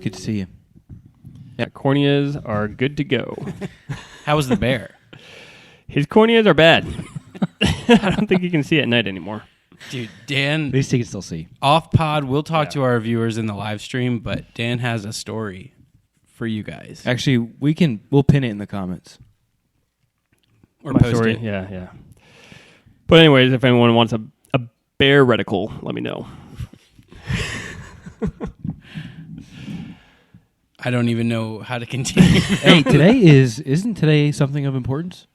good to see you. Yeah, corneas are good to go. How was the bear? His corneas are bad. I don't think you can see at night anymore. Dude, Dan, At least he can still see. off pod, we'll talk to our viewers in the live stream, but Dan has a story for you guys. Actually, we'll pin it in the comments. Or My post story, it. yeah. But anyways, if anyone wants a bear reticle, let me know. I don't even know how to continue. Hey, isn't today something of importance?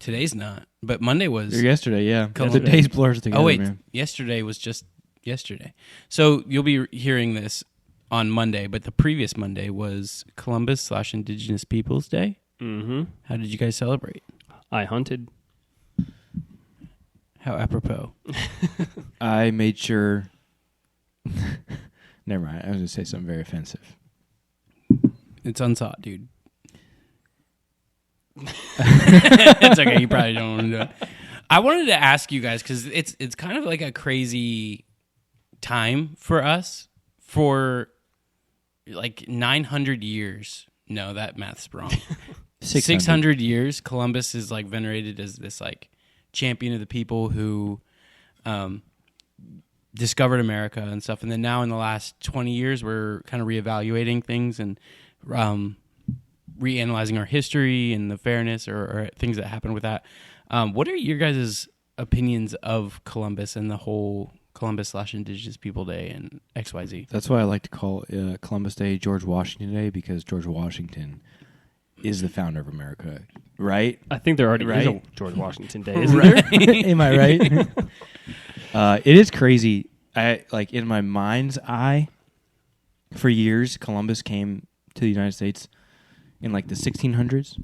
Today's not, but Monday was. Or yesterday, yeah. Couple The days blurs together, Oh wait, man. yesterday was just yesterday. So you'll be hearing this on Monday, but the previous Monday was Columbus/Indigenous Peoples Day. Mm-hmm. How did you guys celebrate? I hunted. How apropos. I made sure... Never mind. I was going to say something very offensive. It's unsought, dude. It's okay. You probably don't want to do it. I wanted to ask you guys because it's kind of like a crazy time for us. For like 900 years. No, that math's wrong. 600 years. Columbus is like venerated as this like champion of the people who discovered America and stuff. And then now in the last 20 years, we're kind of reevaluating things and reanalyzing our history and the fairness or things that happened with that. What are your guys' opinions of Columbus and the whole Columbus/Indigenous People Day and XYZ? That's why I like to call Columbus Day George Washington Day, because George Washington is the founder of America, right? I think there already is Right? a George Washington Day, isn't there? Am I right? It is crazy. In my mind's eye, for years, Columbus came to the United States in like the 1600s,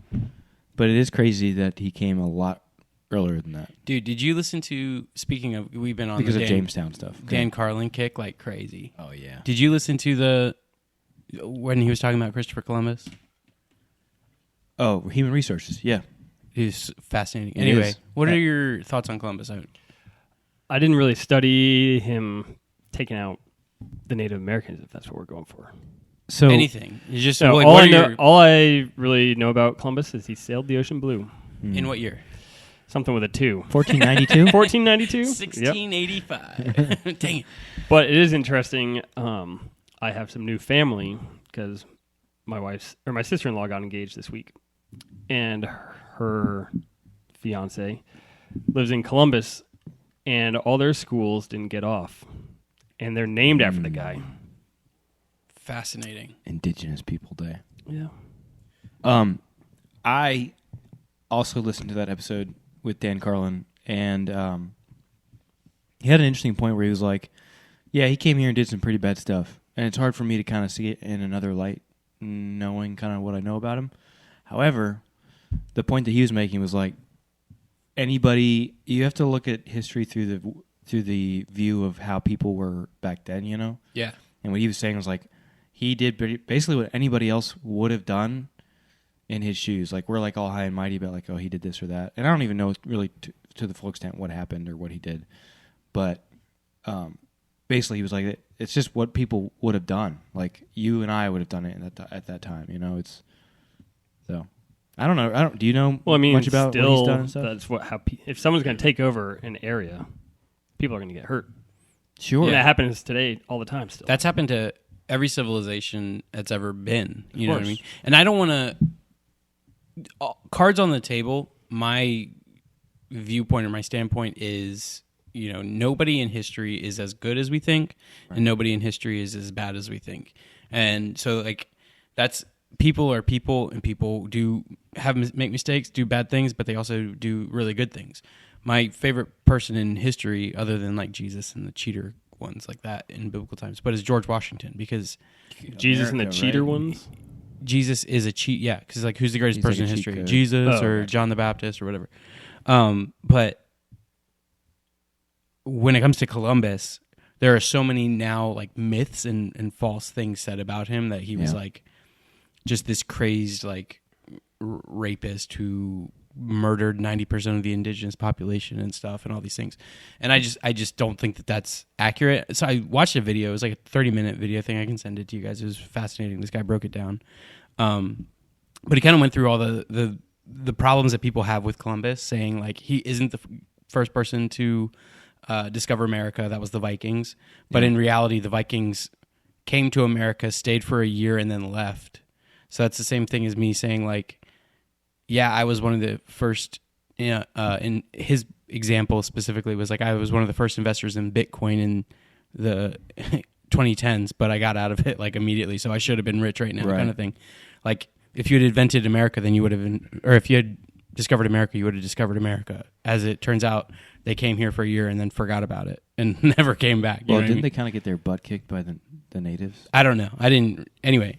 but it is crazy that he came a lot earlier than that. Dude, did you listen to, speaking of, we've been on Because the of Jamestown stuff. Dan Carlin kick like crazy. Oh, yeah. Did you listen to when he was talking about Christopher Columbus? Oh, human resources, yeah. He's fascinating. It Anyway, is. what are your thoughts on Columbus? I didn't really study him taking out the Native Americans, if that's what we're going for. So Anything. It's just So like, all what I are know, your, all I really know about Columbus is he sailed the ocean blue. in what year? Something with a 2. 1492? 1492? Yep. 1685. Dang it. But it is interesting. I have some new family because my sister-in-law got engaged this week, and her fiance lives in Columbus, and all their schools didn't get off, and they're named after the guy. Fascinating. Indigenous People Day. Yeah. I also listened to that episode with Dan Carlin, and he had an interesting point where he was like, yeah, he came here and did some pretty bad stuff, and it's hard for me to kind of see it in another light, knowing kind of what I know about him. However, the point that he was making was like, you have to look at history through the view of how people were back then, you know? Yeah. And what he was saying was like, he did basically what anybody else would have done in his shoes. Like, we're like all high and mighty about like, oh, he did this or that. And I don't even know really to the full extent what happened or what he did. But basically he was like, it's just what people would have done. Like, you and I would have done it at that time, you know? It's so... I don't know. Do you know much about what he's done and stuff? That's if someone's going to take over an area, people are going to get hurt. Sure. And that happens today all the time still. That's happened to every civilization that's ever been. You know what I course. mean? And I don't want to... Cards on the table, my viewpoint or my standpoint is, nobody in history is as good as we think, and nobody in history is as bad as we think. And so, that's... People are people, and people do make mistakes, do bad things, but they also do really good things. My favorite person in history, other than like Jesus and the cheater ones like that in biblical times, but is George Washington, because Jesus and the cheater ones? Jesus is a cheat, yeah, because like who's the greatest He's person like a in cheat history? code. Jesus or right. John the Baptist or whatever. But when it comes to Columbus, there are so many now like myths and false things said about him that he was like just this crazed like rapist who murdered 90% of the indigenous population and stuff and all these things. And I just don't think that that's accurate. So I watched a video. It was like a 30-minute video thing. I can send it to you guys. It was fascinating. This guy broke it down. But he kind of went through all the problems that people have with Columbus, saying like he isn't the first person to discover America. That was the Vikings. But in reality, the Vikings came to America, stayed for a year, and then left. So that's the same thing as me saying like, yeah, I was one of the first, in his example specifically was like, I was one of the first investors in Bitcoin in the 2010s, but I got out of it like immediately. So I should have been rich right now, kind of thing. Like if you had invented America, then you would have been, or if you had discovered America, you would have discovered America. As it turns out, they came here for a year and then forgot about it and never came back. Well, didn't they kind of get their butt kicked by the natives? I don't know. I didn't. Anyway.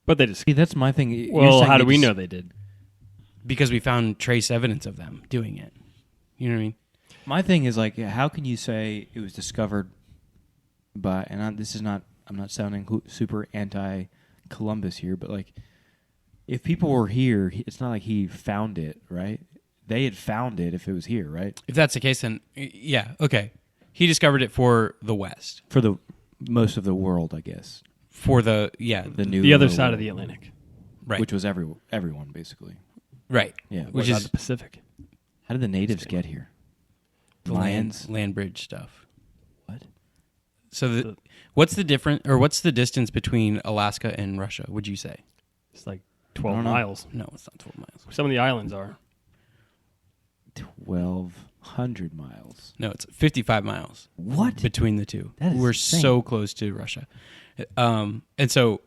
But they just... See, that's my thing. You're Well, saying how do they we just- know they did? Because we found trace evidence of them doing it. You know what I mean? My thing is like, how can you say it was discovered by? And I'm not sounding super anti-Columbus here, but like, if people were here, it's not like he found it, right? They had found it if it was here, right? If that's the case, then yeah, okay. He discovered it for the West, For the most of the world, I guess. for the New The other world, side of the Atlantic. right, which was everyone basically. right, Yeah. What which about is the Pacific? How did the natives get here? the Lions. land bridge stuff. What? So what's the difference, or what's the distance between Alaska and Russia? Would you say? It's like I 12 don't know. miles. No, it's not 12 miles. Some of the islands are. 1,200 miles. No, it's 55 miles. What? Between the two? That is We're insane. so close to Russia, and so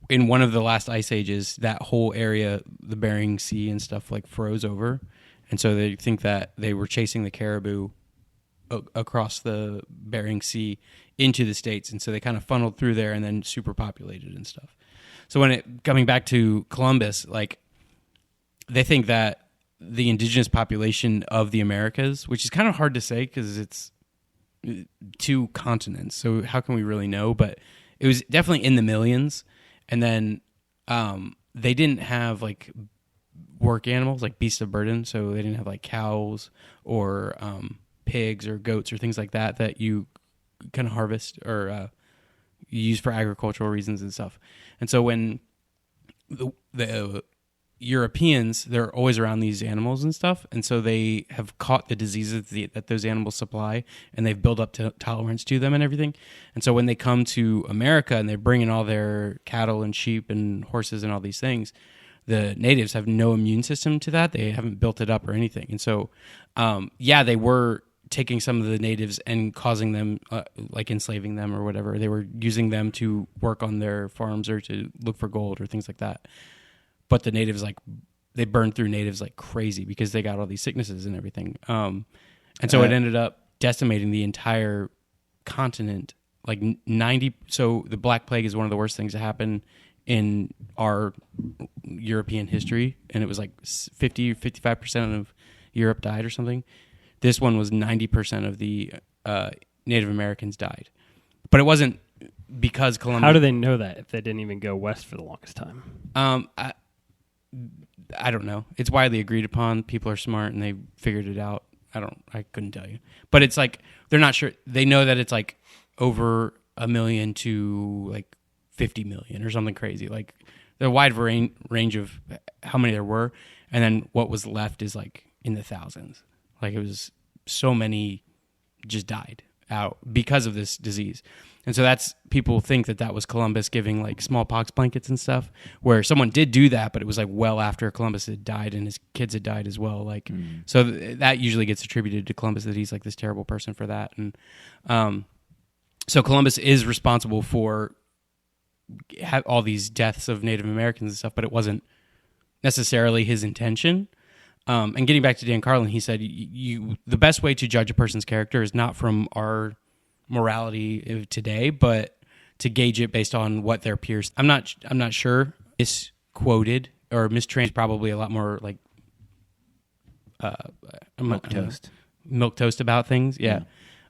in one of the last ice ages, that whole area, the Bering Sea and stuff, like froze over, and so they think that they were chasing the caribou across the Bering Sea into the States, and so they kind of funneled through there and then superpopulated and stuff. So coming back to Columbus, like they think that the indigenous population of the Americas, which is kind of hard to say because it's two continents, so how can we really know? But it was definitely in the millions. And then they didn't have like work animals, like beasts of burden, so they didn't have like cows or pigs or goats or things like that you can harvest or use for agricultural reasons and stuff. And so when the Europeans, they're always around these animals and stuff, and so they have caught the diseases that those animals supply, and they've built up tolerance to them and everything. And so when they come to America and they're bringing all their cattle and sheep and horses and all these things, the natives have no immune system to that. They haven't built it up or anything. And so, they were taking some of the natives and causing them, like enslaving them or whatever. They were using them to work on their farms or to look for gold or things like that. But the natives, like, they burned through natives like crazy because they got all these sicknesses and everything. And so it ended up decimating the entire continent. Like 90, so the Black Plague is one of the worst things to happen in our European history. And it was like 55% of Europe died or something. This one was 90% of the Native Americans died. But it wasn't because Columbus... How do they know that if they didn't even go west for the longest time? I don't know. It's widely agreed upon. People are smart and they figured it out. I couldn't tell you. But it's like, they're not sure. They know that it's like over 1 million to like 50 million or something crazy. Like the wide range of how many there were. And then what was left is like in the thousands. Like it was so many just died out because of this disease. And so people think that was Columbus giving like smallpox blankets and stuff, where someone did do that, but it was like well after Columbus had died and his kids had died as well. Like, so that usually gets attributed to Columbus, that he's like this terrible person for that. And so Columbus is responsible for all these deaths of Native Americans and stuff, but it wasn't necessarily his intention. And getting back to Dan Carlin, he said, the best way to judge a person's character is not from our morality of today, but to gauge it based on what their peers... I'm not sure. Misquoted or mistrans probably a lot more like... milk toast about things, yeah.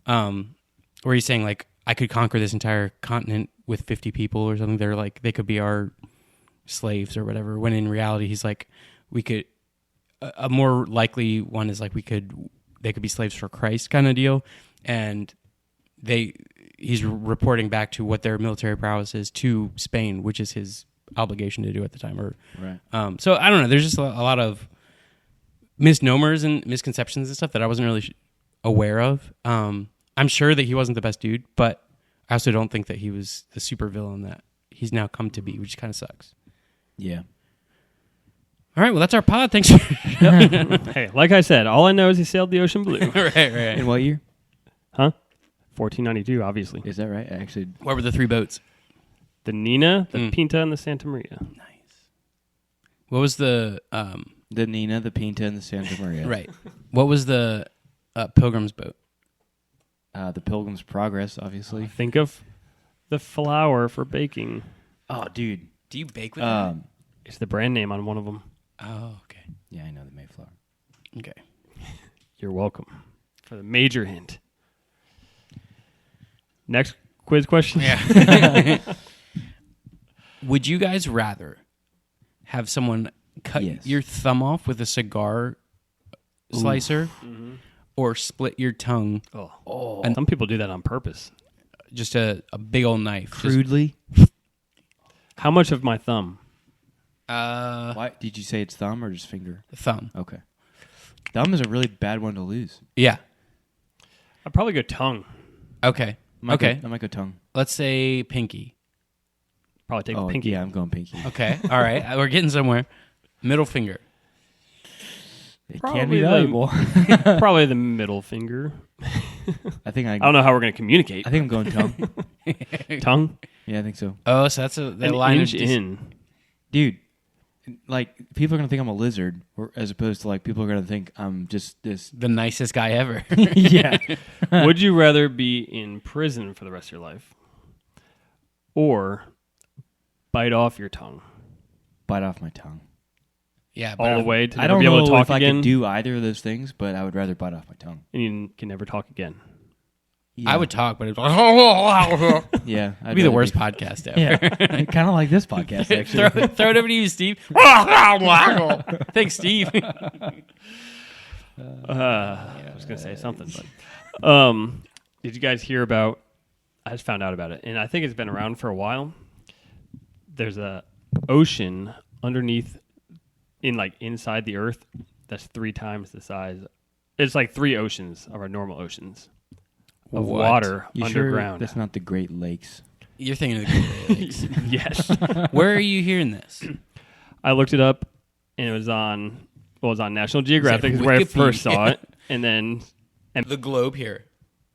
Where he's saying like, I could conquer this entire continent with 50 people or something. They're like, they could be our slaves or whatever, when in reality he's like, we could... a more likely one is like they could be slaves for Christ kind of deal, and he's reporting back to what their military prowess is to Spain, which is his obligation to do at the time. Right. So I don't know. There's just a lot of misnomers and misconceptions and stuff that I wasn't really aware of. I'm sure that he wasn't the best dude, but I also don't think that he was the super villain that he's now come to be, which kind of sucks. Yeah. All right, well, that's our pod. Thanks. Hey, like I said, all I know is he sailed the ocean blue. right. In what year? Huh? 1492, obviously. Is that right? Actually, What were the 3 boats? The Nina, the Pinta, and the Santa Maria. Nice. What was the the Nina, the Pinta, and the Santa Maria. right? What was the Pilgrim's boat? The Pilgrim's Progress, obviously. Think of the flour for baking. Oh, dude. Do you bake with that? It's the brand name on one of them. Oh, okay. Yeah, I know the Mayflower. Okay. You're welcome for the major hint. Next quiz question. Yeah. Would you guys rather have someone cut Yes. your thumb off with a cigar slicer or split your tongue? Oh. And some people do that on purpose. Just a big old knife. Crudely? How much of my thumb? Why did you say it's thumb or just finger? Thumb. Okay. Thumb is a really bad one to lose. Yeah. I'd probably go tongue. Okay. I might go tongue. Let's say pinky. Probably take the pinky. Yeah, I'm going pinky. Okay. All right. We're getting somewhere. Middle finger. It Probably can be the- valuable. Probably the middle finger. I think I don't know how we're going to communicate. I think I'm going tongue. Tongue? Yeah, I think so. Oh, so that's the An line inch of in. Dude, like people are gonna think I'm a lizard, as opposed to like people are gonna think I'm just this. the nicest guy ever. Yeah. Would you rather be in prison for the rest of your life or bite off your tongue Bite off my tongue. Yeah, but all the way to I never don't be able know to talk if I again? could do either of those things, but I would rather bite off my tongue. And you can never talk again. Yeah. I would talk, but it'd Yeah, be the worst podcast ever. Yeah, kind of like this podcast actually. throw it over to you, Steve. Thanks, Steve. I was going to say something, but did you guys hear about? I just found out about it, and I think it's been around for a while. There's a ocean underneath, inside the Earth, that's 3 times the size. It's like 3 oceans of our normal oceans of What? water You sure underground. that's not the Great Lakes? You're thinking of the Great Lakes. Yes, Where are you hearing this? I looked it up, and it was on National Geographic, is where I first saw it, and then The globe here.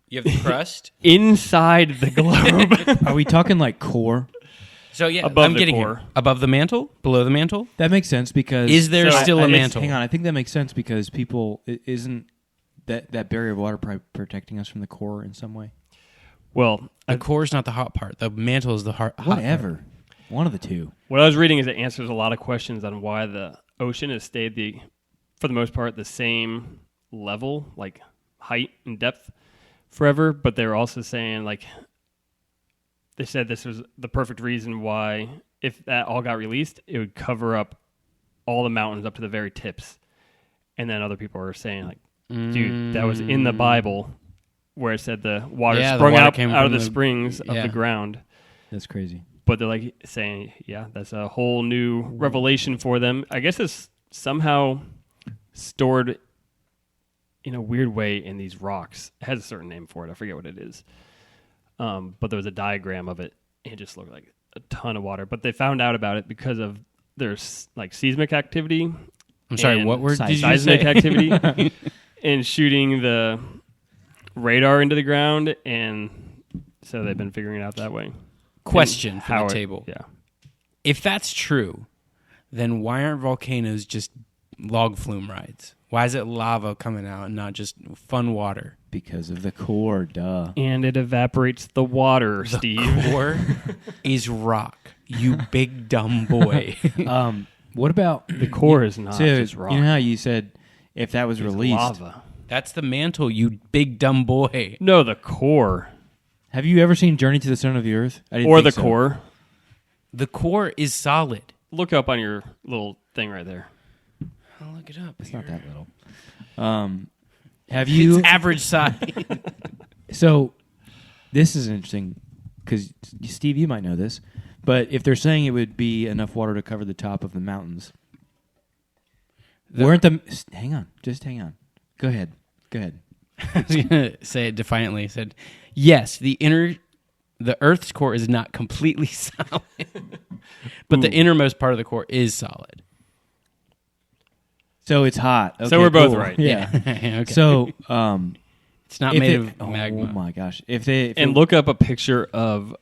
You have the crust. inside the globe. Are we talking like core? So yeah, Above I'm the getting core. here. Above the mantle? Below the mantle? That makes sense because Is there still a mantle? Hang on, I think that makes sense because isn't that barrier of water protecting us from the core in some way? Well, The core is not the hot part. The mantle is the hot part. Whatever, one of the two. what I was reading is it answers a lot of questions on why the ocean has stayed for the most part, the same level, like height and depth forever. But they're also saying they said this was the perfect reason why if that all got released, it would cover up all the mountains up to the very tips. And then other people are saying dude, that was in the Bible where it said the water Yeah, the sprung water out came of from the the- springs of yeah. the ground. That's crazy. But they're saying, yeah, that's a whole new revelation for them. I guess it's somehow stored in a weird way in these rocks. It has a certain name for it. I forget what it is. But there was a diagram of it. And it just looked like a ton of water. But they found out about it because of their seismic activity. I'm sorry, and what word did you seismic say? activity and shooting the radar into the ground. And so they've been figuring it out that way. Question And for how the it- table. Yeah. If that's true, then why aren't volcanoes just log flume rides? Why is it lava coming out and not just fun water? Because of the core, duh. And it evaporates the water, Steve. Core is rock. You big dumb boy. What about The core is not so, just rock. You know how you said if that was It's released? lava. That's the mantle, you big dumb boy. No, the core. Have you ever seen Journey to the Center of the Earth? I didn't Or think the so. core. The core is solid. Look up on your little thing right there. I'll look it up. It's not that little. Have you? It's average size. So, this is interesting because Steve, you might know this, but if they're saying it would be enough water to cover the top of the mountains, weren't the? Hang on, just hang on. Go ahead. I was gonna say it defiantly. I said, yes, the Earth's core is not completely solid, but the innermost part of the core is solid. So it's hot. Okay, So we're both cool. right. Yeah. Okay. So, It's not made of magma. Oh my gosh! If look up a picture of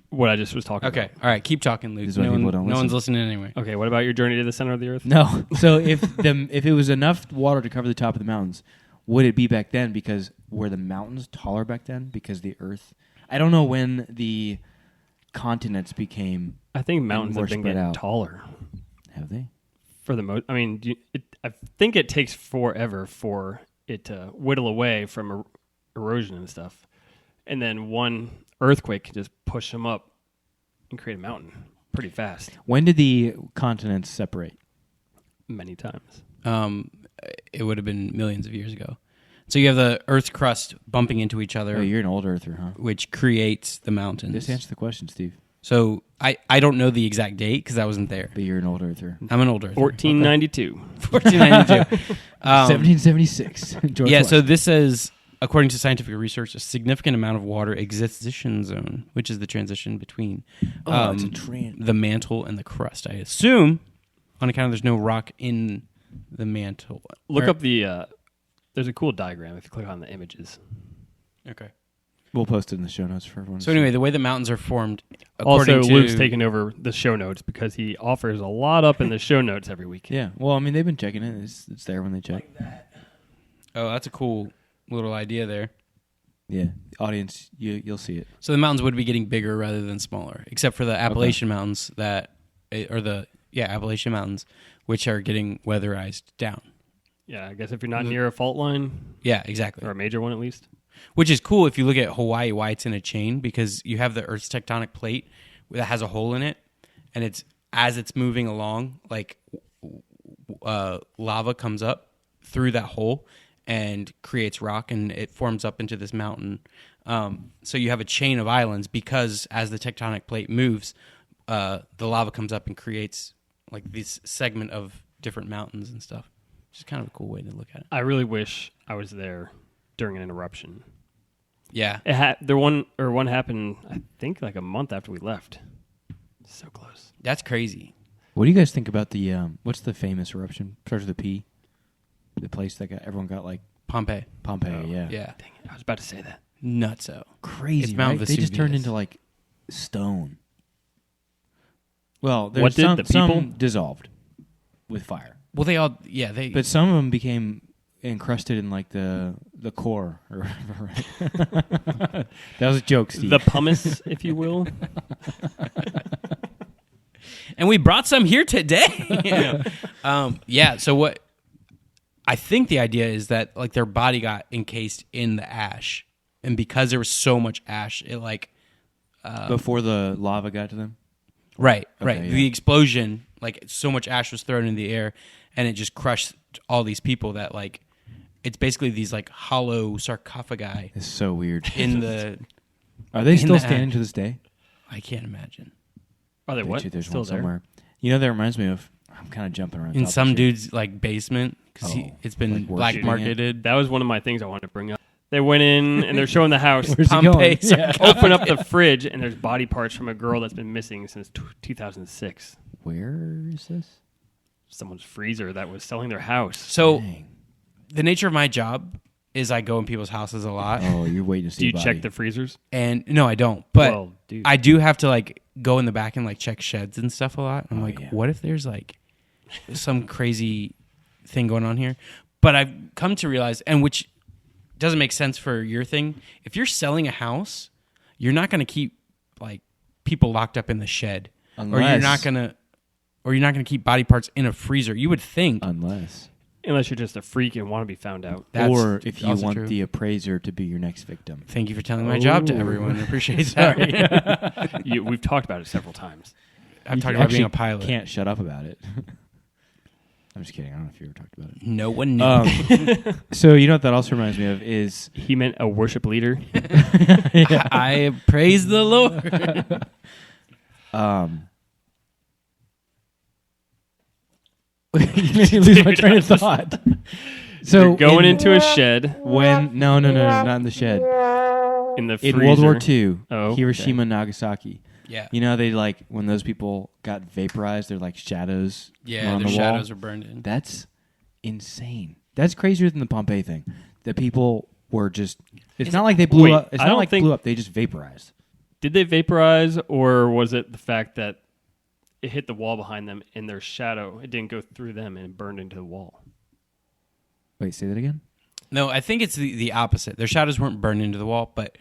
what I just was talking Okay, about. all right, keep talking, Luke. This is why people don't no listen. one's listening anyway. Okay, what about your journey to the center of the earth? no, so if it was enough water to cover the top of the mountains, would it be back then? Because were the mountains taller back then? Because the Earth, I don't know when the continents became. I think mountains more have been spread getting out. taller Have they? for the most. I mean, I think it takes forever for it to whittle away from erosion and stuff, and then one earthquake can just push them up and create a mountain pretty fast. When did the continents separate? Many times. It would have been millions of years ago. So you have the Earth's crust bumping into each other, Oh, you're an old Earther, huh? which creates the mountains. Just answer the question, Steve. So I don't know the exact date because I wasn't there. But you're an old Earther. I'm an old Earther. 1492. 1492. 1776. George Yeah, so Washington. this says, according to scientific research, a significant amount of water existential zone, which is the transition between it's a the mantle and the crust. I assume, on account of there's no rock in the mantle. Look up the. There's a cool diagram if you click on the images. Okay. We'll post it in the show notes for everyone. So anyway, the way the mountains are formed, Also, according to Luke's taking over the show notes because he offers a lot up in the show notes every week. Yeah, well, I mean, they've been checking it. It's there when they check. Oh, that's a cool little idea there. Yeah, audience, you'll see it. So the mountains would be getting bigger rather than smaller, except for the Appalachian Mountains Appalachian Mountains, which are getting weatherized down. Yeah, I guess if you're not near a fault line, Yeah, exactly. or a major one at least. Which is cool if you look at Hawaii, why it's in a chain, because you have the Earth's tectonic plate that has a hole in it, and it's as it's moving along, like lava comes up through that hole and creates rock, and it forms up into this mountain. So you have a chain of islands because as the tectonic plate moves, the lava comes up and creates like this segment of different mountains and stuff. Which is kind of a cool way to look at it. I really wish I was there during an eruption. Yeah. One happened, I think, like a month after we left. So close. That's crazy. What do you guys think about the what's the famous eruption? Starts with a P. The place that everyone got like Pompeii. Pompeii. Yeah, Yeah. Dang it, I was about to say that. Nutso. crazy. It's Mount right? They just turned Vesuvius. into like stone. Well, What did the some people- dissolved with fire, Well, they but some of them became encrusted in like the core or whatever. Right? That was a joke, Steve. The pumice, if you will. and we brought some here today. So what I think the idea is that like their body got encased in the ash, and because there was so much ash, it like Before the lava got to them. right. yeah. The explosion, like so much ash was thrown in the air, and it just crushed all these people that like it's basically these like hollow sarcophagi It's so weird. in the. Are they in still the standing ash. to this day? I can't imagine. Are they what? Bet you there's Still one there? somewhere. You know, that reminds me of. I'm kind of jumping around. In topics some here. dude's like basement because Oh, it's been like black worshipping marketed. That was one of my things I wanted to bring up. They went in and they're showing the house. Where's he Pompeii going? Yeah. Open up the fridge and there's body parts from a girl that's been missing since 2006. Where is this? Someone's freezer that was selling their house. So Dang. the nature of my job is I go in people's houses a lot, Oh, you're waiting to see. Do you a body. check the freezers? and no, I don't. But Well, dude. I do have to like go in the back and like check sheds and stuff a lot. I'm Oh, like, yeah. what if there's like some crazy thing going on here? But I've come to realize, and which doesn't make sense for your thing. If you're selling a house, you're not going to keep like people locked up in the shed, or you're Unless- not going to keep body parts in a freezer. You would think Unless. Unless you're just a freak and want to be found out. that's Or if you also want true. the appraiser to be your next victim. Thank you for telling my job to Ooh. everyone. I appreciate that. We've talked about it several times. I'm You talking about being a actually pilot. Can't shut up about it. I'm just kidding. I don't know if you ever talked about it. No one knew. So you know what that also reminds me of is He meant a worship leader. I praise the Lord. you made me lose my train of thought. So You're going into a shed when no, not in the shed. in the In freezer. World War II, Oh, Hiroshima and Nagasaki. Yeah. You know, they like when those people got vaporized, they're like shadows. Yeah, on their the shadows wall. are burned in. That's insane. That's crazier than the Pompeii thing. The people were just. It's not like they blew Wait, up. It's I not don't like think- blew up. They just vaporized. Did they vaporize, or was it the fact that it hit the wall behind them and their shadow, it didn't go through them and it burned into the wall? Wait, say that again. No, I think it's the opposite. Their shadows weren't burned into the wall, but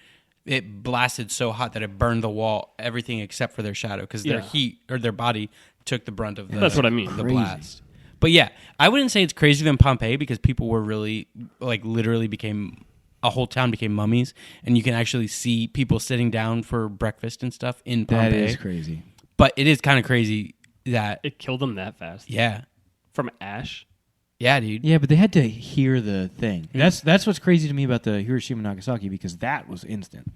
it blasted so hot that it burned the wall, everything except for their shadow, because their Yeah. heat or their body took the brunt of the. That's what I mean. The Crazy. blast. But yeah, I wouldn't say it's crazier than Pompeii because people were really literally became a whole town became mummies, and you can actually see people sitting down for breakfast and stuff in Pompeii. That is crazy. But it is kind of crazy that It killed them that fast. yeah, From ash? yeah, dude. Yeah, but they had to hear the thing. That's what's crazy to me about the Hiroshima and Nagasaki because that was instant.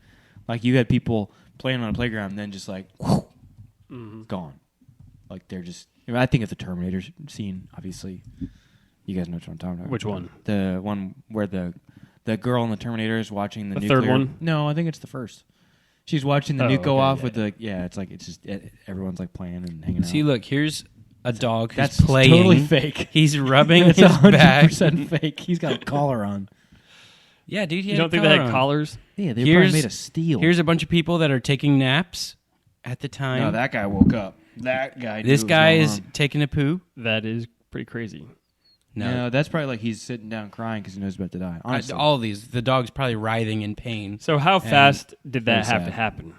Like you had people playing on a playground, and then just like gone. Like they're just. I mean, I think of the Terminator scene. Obviously, you guys know what I'm talking about. Which one? The one where the girl in the Terminator is watching the The nuclear. third one? No, I think it's the first. She's watching the Oh, nuke go okay, off yeah. with the it's like it's just everyone's like playing and hanging out. See, look, here's a dog who's That's playing. totally fake. He's rubbing It's his back. 100% fake. He's got a collar on. Yeah, dude. He You had don't a think they had collar on. collars? Yeah, they were Here's- probably made of steel. Here's a bunch of people that are taking naps at the time. No, that guy woke up. That guy. this knew what guy was is going on. taking a poo. That is pretty crazy. No, that's probably like he's sitting down crying because he knows he's about to die. Honestly, All of these, the dog's probably writhing in pain. So how fast did that very have to sad. happen?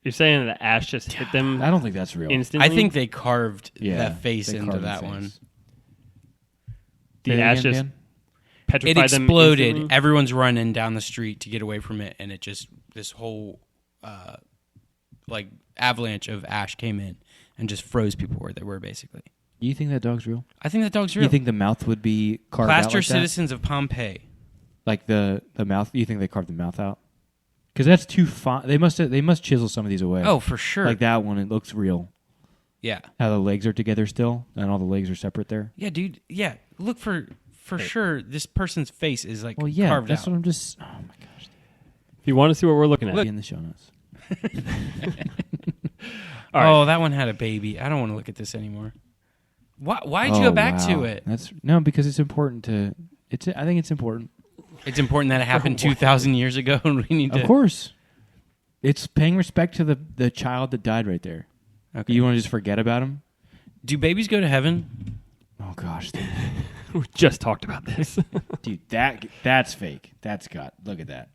You're saying the ash just hit them I don't think that's real. instantly? I think they carved Yeah, the face they into carved that the one. face. Say the that ash again, just Dan? petrified It them exploded. instantly? Everyone's running down the street to get away from it, and it just this whole avalanche of ash came in and just froze people where they were. Basically, You think that dog's real? I think that dog's real. You think the mouth would be carved out Plaster like that? citizens of Pompeii. Like the mouth? You think they carved the mouth out? Because that's too fine. They must chisel some of these away. Oh, for sure. like that one. It looks real. Yeah, How the legs are together still, and all the legs are separate there. yeah, dude. Yeah, look for sure. This person's face is Well, yeah, carved that's out. what I'm just. Oh my gosh, If you want to see what we're looking at. be in the show notes. All right. Oh, that one had a baby. I don't want to look at this anymore. Why'd you Oh, go back wow. to it? That's no, because it's important to. I think it's important. It's important that it happened 2,000 years ago, and we need to. Of course, it's paying respect to the child that died right there. Okay. You want to just forget about him? Do babies go to heaven? Oh gosh, We just talked about this. dude, that's fake. That's got. Look at that.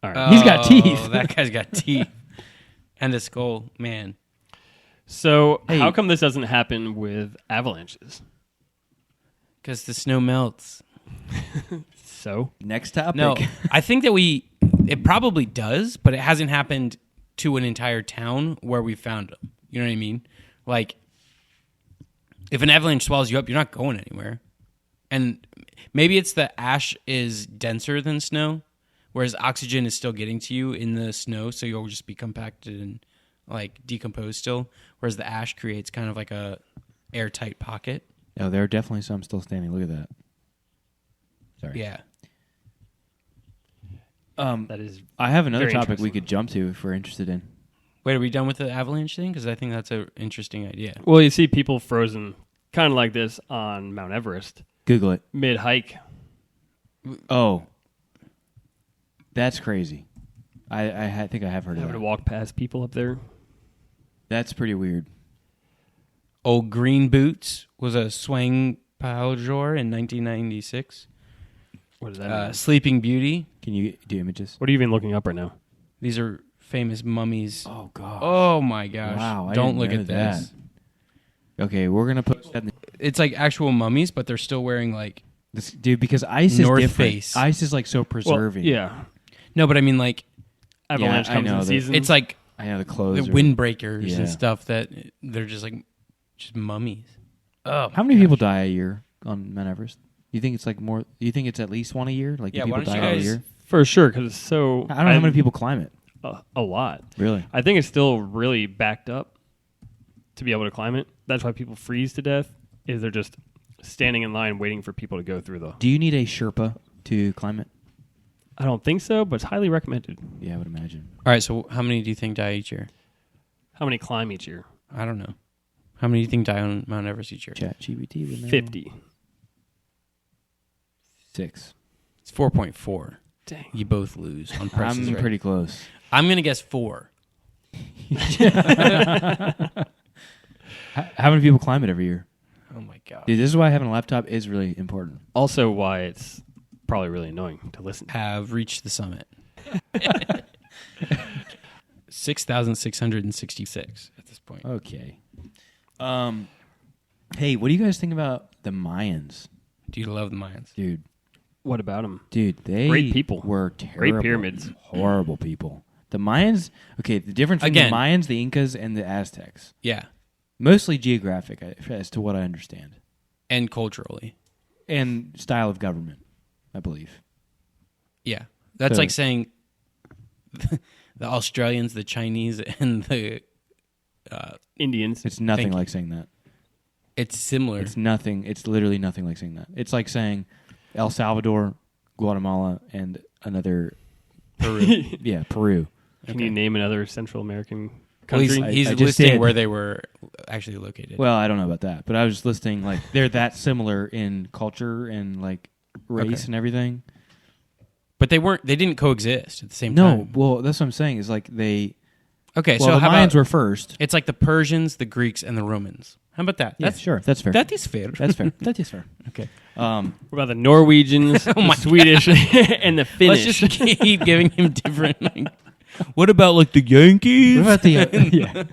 All right. He's got teeth. That guy's got teeth and a skull, man. So Hey. how come this doesn't happen with avalanches? Because the snow melts. So Next topic. No, I think that it probably does, but it hasn't happened to an entire town where we found them. You know what I mean? Like, if an avalanche swallows you up, you're not going anywhere. And maybe it's the ash is denser than snow, whereas oxygen is still getting to you in the snow, so you'll just be compacted and decomposed still. Whereas the ash creates kind of like a airtight pocket. Oh, there are definitely some still standing. Look at that. Sorry. Yeah. that is I have another Very topic we interesting. could jump to if we're interested in. Wait, are we done with the avalanche thing? Because I think that's an interesting idea. well, you see people frozen kind of like this on Mount Everest Google it. mid hike. Oh, that's crazy. I think I have heard of Having to that. walk past people up there. That's pretty weird. Old Green Boots was a swing pile drawer in 1996. What does that mean? Sleeping Beauty. Can you do images? What are you even looking up right now? These are famous mummies. Oh god. Oh my gosh. Wow, I Don't didn't look know at that. this. Okay, we're gonna put that in It's like actual mummies, but they're still wearing this, dude, because ice North is different. Face. Ice is like so Well, preserving. yeah. No, but I mean Avalanche I comes know in that- season. it's like I know the the clothes. windbreakers Yeah. and stuff that they're just mummies. Oh, How many people die a year on Mount Everest? You think it's like more? You think it's at least one a year? Like, do Yeah, people why don't die you every guys- year? For sure, because it's so. I don't know how many people climb it. A lot. Really? I think it's still really backed up to be able to climb it. That's why people freeze to death. Is they're just standing in line waiting for people to go through the. Do you need a Sherpa to climb it? I don't think so, but it's highly recommended. Yeah, I would imagine. All right, so how many do you think die each year? How many climb each year? I don't know. How many do you think die on Mount Everest each year? Chat GBT would know. 50. 6. It's 4.4. Dang. You both lose on Price is I'm Right. pretty close. I'm going to guess 4. How many people climb it every year? Oh, my God. Dude, this is why having a laptop is really important. Also, why it's probably really annoying to listen to. Have reached the summit. 6,666 at this point. Okay. Hey, what do you guys think about the Mayans? Do you love the Mayans? Dude, What about them? they Great people. were terrible. Great pyramids. Horrible people. The Mayans, okay, the difference between Again. the Mayans, the Incas, and the Aztecs. Yeah. Mostly geographic, as to what I understand. And culturally. And style of government, I believe. Yeah. That's So- like saying the Australians, the Chinese, and the... Indians. It's nothing Thank you. like saying that. It's similar. It's nothing. It's literally nothing like saying that. It's like saying El Salvador, Guatemala, and another Peru. yeah, Peru. Can you name another Central American Well, country? he's I just listing did. where they were actually located. Well, I don't know about that, but I was just listing like they're that similar in culture and like race Okay. and everything. But they didn't coexist at the same No, time. well, that's what I'm saying. Is like they. Okay, Well, so the how Mayans about... were first. It's like the Persians, the Greeks, and the Romans. How about that? Yeah, sure, that's fair. That is fair. That's fair. That is fair. Okay. Um, What about the Norwegians, the Swedish, and the Finnish? Let's just keep giving him different... Like, what about, like, the Yankees? what about the yeah?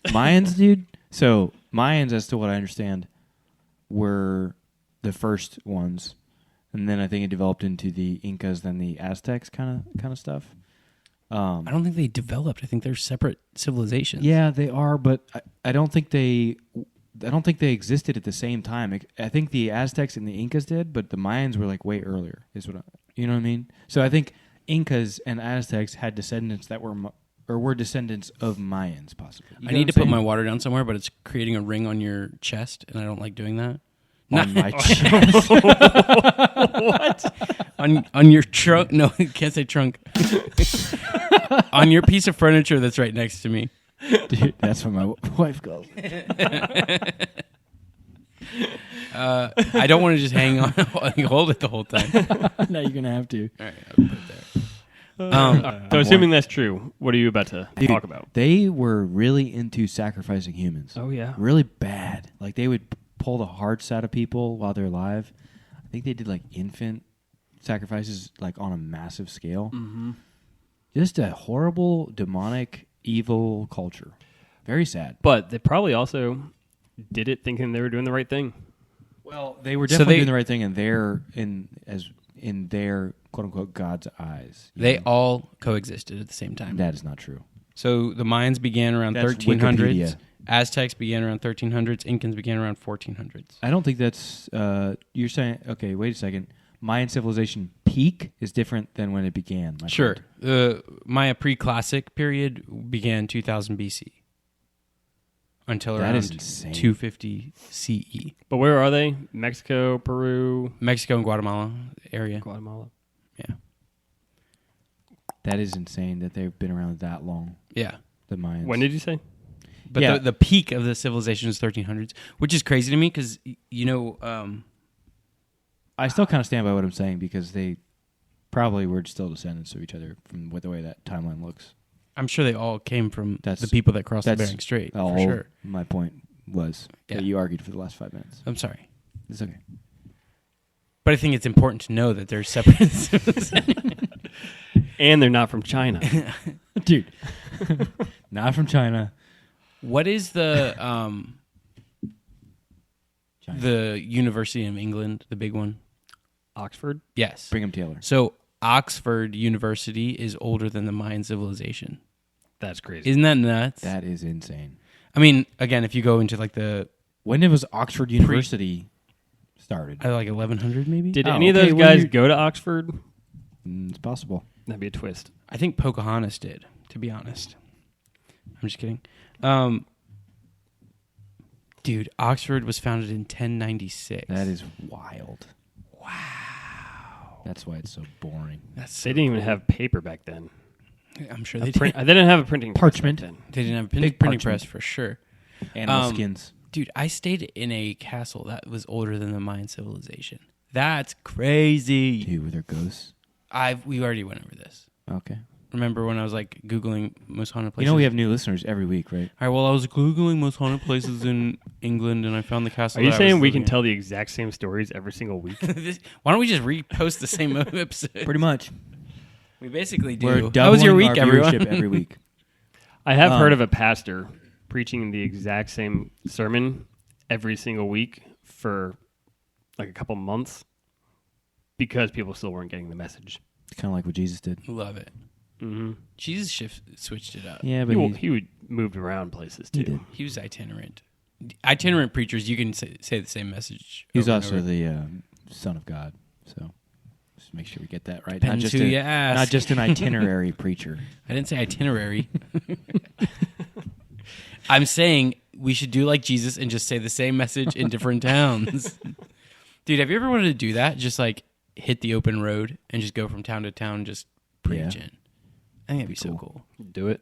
Mayans, dude. So Mayans, as to what I understand, were the first ones, and then I think it developed into the Incas, then the Aztecs, kind of stuff. I don't think they developed. I think they're separate civilizations. Yeah, they are, but I don't think they existed at the same time. I think the Aztecs and the Incas did, but the Mayans were like way earlier. You know what I mean? So I think Incas and Aztecs had descendants that were descendants of Mayans, possibly. You I know need to what I'm put my saying? water down somewhere, but it's creating a ring on your chest, and I don't like doing that. On my chest. What? On your trunk. No, I can't say trunk. On your piece of furniture that's right next to me. Dude, that's what my wife goes. I don't want to just hang on and hold it the whole time. Now you're gonna have to. All right, I'll put it there. So assuming that's true, what are you about to Dude, talk about? They were really into sacrificing humans. Oh yeah. Really bad. Like they would pull the hearts out of people while they're alive. I think they did like infant sacrifices like on a massive scale. Mm-hmm. Just a horrible, demonic, evil culture. Very sad. But they probably also did it thinking they were doing the right thing. Well, they were So definitely they- doing the right thing in their quote unquote God's eyes. You They know? all coexisted at the same time. That is not true. So the Mayans began around That's 1300s. Wikipedia. Aztecs began around 1300s. Incans began around 1400s. I don't think that's. You're saying okay? Wait a second. Mayan civilization peak is different than when it began. my Sure. friend. The Maya pre-classic period began 2000 BC until That around is insane. 250 CE. But where are they? Mexico, Peru, Mexico and Guatemala area. Guatemala. Yeah. That is insane that they've been around that long. Yeah. The Mayans. When did you say? But Yeah. the peak of the civilization is 1300s, which is crazy to me because, you know, I still kind of stand by what I'm saying because they probably were still descendants of each other from the way that timeline looks. I'm sure they all came from That's- the people that crossed the that's Bering Strait, All for sure. my point was Yeah. that you argued for the last 5 minutes. I'm sorry. It's okay. But I think it's important to know that they're separate civilizations. And they're not from China. Dude. Not from China. What is the China. the University of England, the big one? Oxford? Yes. Brigham Taylor. So Oxford University is older than the Mayan civilization. That's crazy. Isn't that nuts? That is insane. I mean, again, if you go into like the When was Oxford University started? like 1100 maybe. Did Oh, any of okay, those well, guys you- go to Oxford? It's possible. That'd be a twist. I think Pocahontas did. To be honest, I'm just kidding. Dude, Oxford was founded in 1096. That is wild. Wow. That's why it's so boring. That's They didn't even have paper back then. I'm sure A they print- did. They didn't have a printing press back Parchment. then. They didn't have a Big printing parchment. press for sure. Animal Um, skins. Dude, I stayed in a castle that was older than the Mayan civilization. That's crazy. Dude, with their ghosts. We already went over this. Okay. Remember when I was like Googling most haunted places? You know we have new listeners every week, right? All right, well, I was Googling most haunted places in England, and I found the castle. Are you that I saying was we can living tell the exact same stories every single week? in. Why don't we just repost the same episode? Pretty much. We basically do. We're How was your doubling week, our everyone? viewership every week. I have heard of a pastor preaching the exact same sermon every single week for like a couple months because people still weren't getting the message. Kind of like what Jesus did. Love it. Mm-hmm. Jesus switched it up. Yeah, but He moved around places he too. did. He was itinerant. Itinerant preachers, you can say the same message. He was over and also over. the Son of God. So just make sure we get that right. Depends who you ask. Not just an itinerary preacher. I didn't say itinerary. I'm saying we should do like Jesus and just say the same message in different towns. Dude, have you ever wanted to do that? Just like hit the open road and just go from town to town just preaching. I think that'd be so cool. Do it.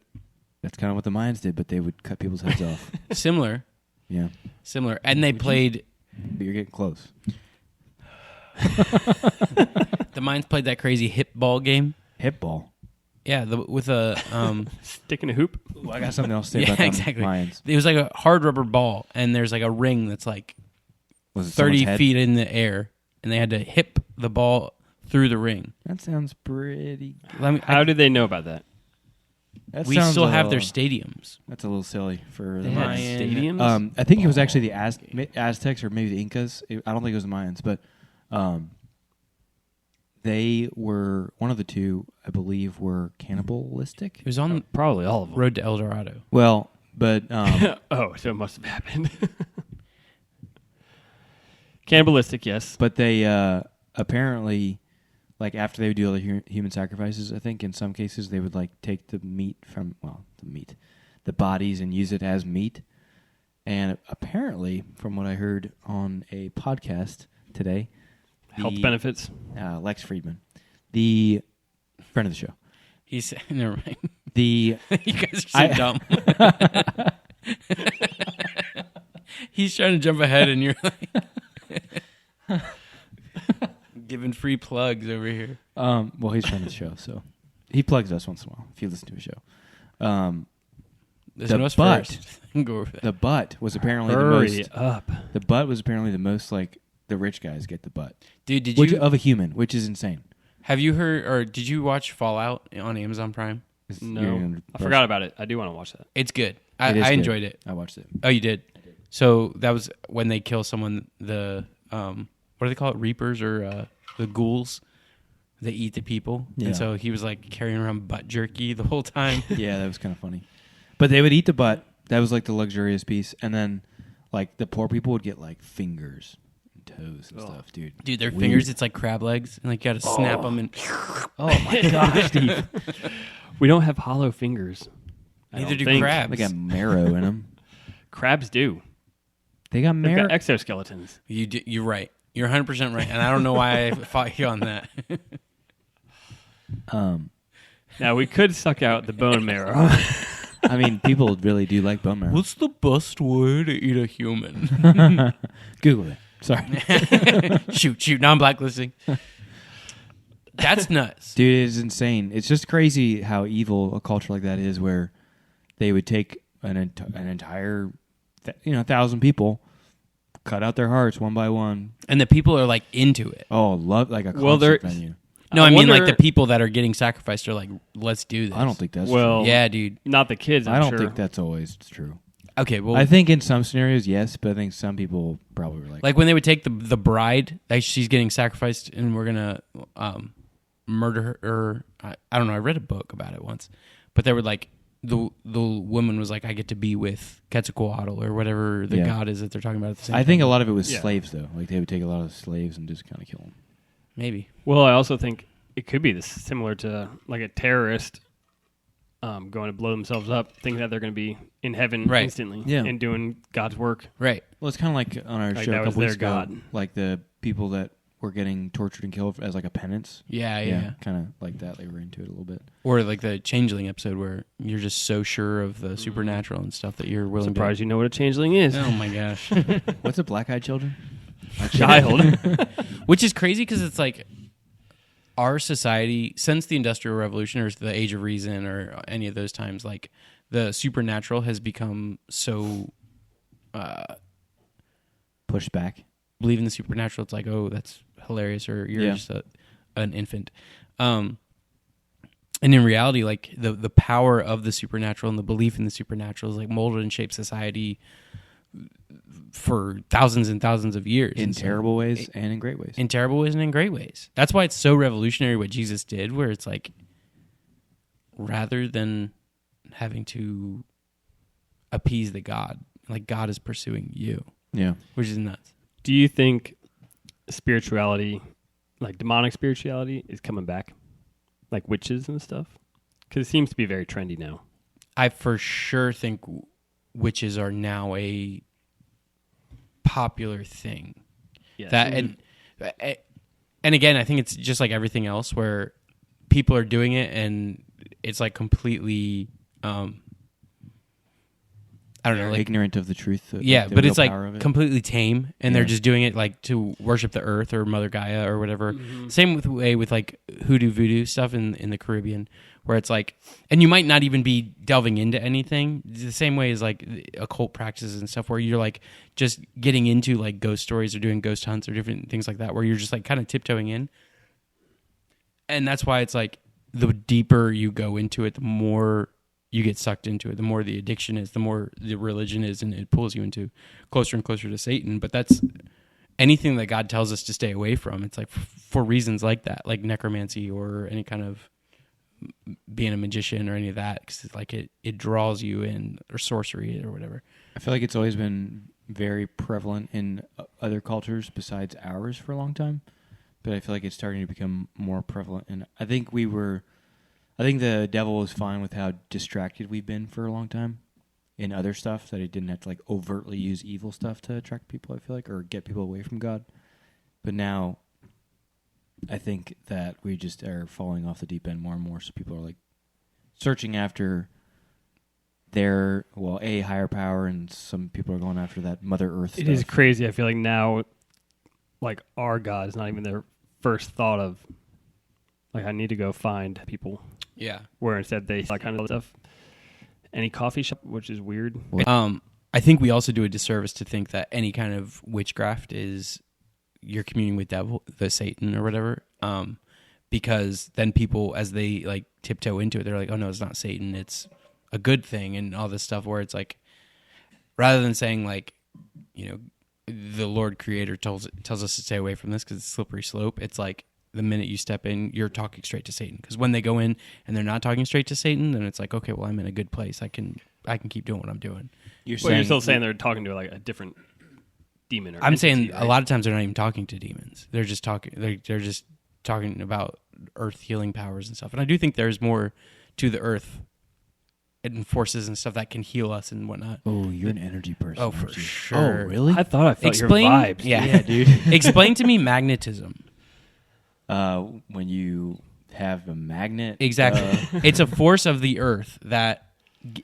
That's kind of what the Mayans did, but they would cut people's heads off. Similar. And they played... But you're getting close. The Mayans played that crazy hip ball game. Hip ball. Yeah, with a... Stick in a hoop. Well, I got something else to say yeah, about the exactly. Mayans. It was like a hard rubber ball, and there's like a ring that's like Was it 30 someone's head? feet in the air, and they had to hip the ball through the ring. That sounds pretty good. Let me, How did they know about that? That we sounds still a have their little- stadiums. That's a little silly for the They had Mayans. Stadiums? I think it was actually the Aztecs or maybe the Incas. I don't think it was the Mayans, but they were one of the two. I believe were cannibalistic. It was on Probably all of them. Road to El Dorado. Well, but Oh, so it must have happened. Cannibalistic, yes. but they apparently, like after they would do all the human sacrifices, I think in some cases they would like take the meat from the bodies and use it as meat. And apparently, from what I heard on a podcast today, Health benefits. Lex Friedman, the friend of the show, He said, never mind. the You guys are so dumb. He's trying to jump ahead, and you're like giving free plugs over here. well, he's friend of the show, so he plugs us once in a while if you listen to a show. This The was butt. first. Go over that. The butt was apparently Hurry the most. up. The butt was apparently the most like the rich guys get the butt, Dude, did which you of a human, which is insane. have you heard or did you watch Fallout on Amazon Prime? You're No. gonna I forgot about it. I do want to watch that. It's good. It I is good. enjoyed it. I watched it. Oh, you did. So that was when they kill someone. The what do they call it? Reapers or the ghouls? They eat the people, Yeah. and so he was like carrying around butt jerky the whole time. Yeah, that was kind of funny. But they would eat the butt. That was like the luxurious piece, and then like the poor people would get like fingers and toes and stuff, dude. Dude, their Weird. fingers, it's like crab legs, and like you got to snap them. And Oh my gosh, Steve! We don't have hollow fingers. I neither don't do think. crabs. They got marrow in them. Crabs do. They got They've marrow. got exoskeletons. You're right. You're 100% right, and I don't know why I fought you on that. Now, we could suck out the bone marrow. I mean, people really do like bone marrow. What's the best way to eat a human? Google it. Sorry, shoot. Now I'm blacklisting. That's nuts. dude. It's insane. It's just crazy how evil a culture like that is, where they would take an entire, 1,000 people, cut out their hearts one by one. And the people are like into it. Oh, love like a concert Well, they're- venue. No, I I mean wonder- like the people that are getting sacrificed are like, let's do this. I don't think that's Well, true. Yeah, dude. Not the kids, I'm I don't sure. think that's always true. Okay, well, I think in some scenarios, yes, but I think some people probably were like when they would take the bride, like she's getting sacrificed, and we're gonna murder her. Or I don't know. I read a book about it once, but they would like the woman was like, I get to be with Quetzalcoatl or whatever the god is that they're talking about at the same time. I think a lot of it was slaves, though. Like, they would take a lot of slaves and just kind of kill them. Maybe. Well, I also think it could be this similar to like a terrorist going to blow themselves up, thinking that they're going to be in heaven instantly and doing God's work. Right. Well, it's kind of like on our Like show that a was couple weeks their ago, God. like the people that were getting tortured and killed as like a penance. Yeah. Kind of like that. They were into it a little bit. Or like the Changeling episode where you're just so sure of the supernatural and stuff that you're willing Surprised you know what a changeling is. Oh my gosh. What's it, black-eyed children? A child. Which is crazy because it's like our society, since the Industrial Revolution or the Age of Reason or any of those times, like the supernatural has become so Pushed back. believe in the supernatural. It's like, oh, that's hilarious, or you're just an infant. And in reality, like the power of the supernatural and the belief in the supernatural is like molded and shaped society for thousands and thousands of years. In terrible ways and in great ways. In terrible ways and in great ways. That's why it's so revolutionary what Jesus did, where it's like, rather than having to appease the God, like God is pursuing you. Yeah. Which is nuts. Do you think spirituality, like demonic spirituality, is coming back? Like witches and stuff? Because it seems to be very trendy now. I for sure think witches are now a popular thing. Yeah. That and again, I think it's just like everything else where people are doing it and it's like completely I don't know, like ignorant of the truth. but real it's like power of it. completely tame, and they're just doing it like to worship the earth or Mother Gaia or whatever. Same with like hoodoo voodoo stuff in the Caribbean, where it's like, and you might not even be delving into anything. The same way as like occult practices and stuff, where you're like just getting into like ghost stories or doing ghost hunts or different things like that, where you're just like kind of tiptoeing in. And that's why it's like the deeper you go into it, the more you get sucked into it, the more the addiction is, the more the religion is, and it pulls you into closer and closer to Satan. But that's anything that God tells us to stay away from. It's like for reasons like that, like necromancy or any kind of being a magician or any of that, because it's like it draws you in, or sorcery or whatever. I feel like it's always been very prevalent in other cultures besides ours for a long time, but I feel like it's starting to become more prevalent. And I think the devil was fine with how distracted we've been for a long time in other stuff, that he didn't have to like overtly use evil stuff to attract people, I feel like, or get people away from God. But now I think that we just are falling off the deep end more and more, so people are like searching after their, a higher power, and some people are going after that Mother Earth stuff. It is crazy. I feel like now, like, our God is not even their first thought of, like, I need to go find people. Yeah. Where instead they like kind of stuff. Any coffee shop, which is weird. I think we also do a disservice to think that any kind of witchcraft is you're communing with the Satan or whatever. Because then people, as they like tiptoe into it, they're like, oh no, it's not Satan, it's a good thing, and all this stuff, where it's like, rather than saying like, you know, the Lord Creator tells us to stay away from this because it's a slippery slope, it's like, the minute you step in, you're talking straight to Satan. Because when they go in and they're not talking straight to Satan, then it's like, okay, well, I'm in a good place. I can keep doing what I'm doing. You're still saying they're talking to like a different demon. Or I'm entity, saying right? a lot of times they're not even talking to demons. They're just talking. They're just talking about earth healing powers and stuff. And I do think there's more to the earth and forces and stuff that can heal us and whatnot. Oh, you're an energy person. Oh, for aren't you? sure. Oh, really? I thought I felt Explain, your vibes. yeah dude. Explain to me magnetism. When you have a magnet. Exactly. It's a force of the earth that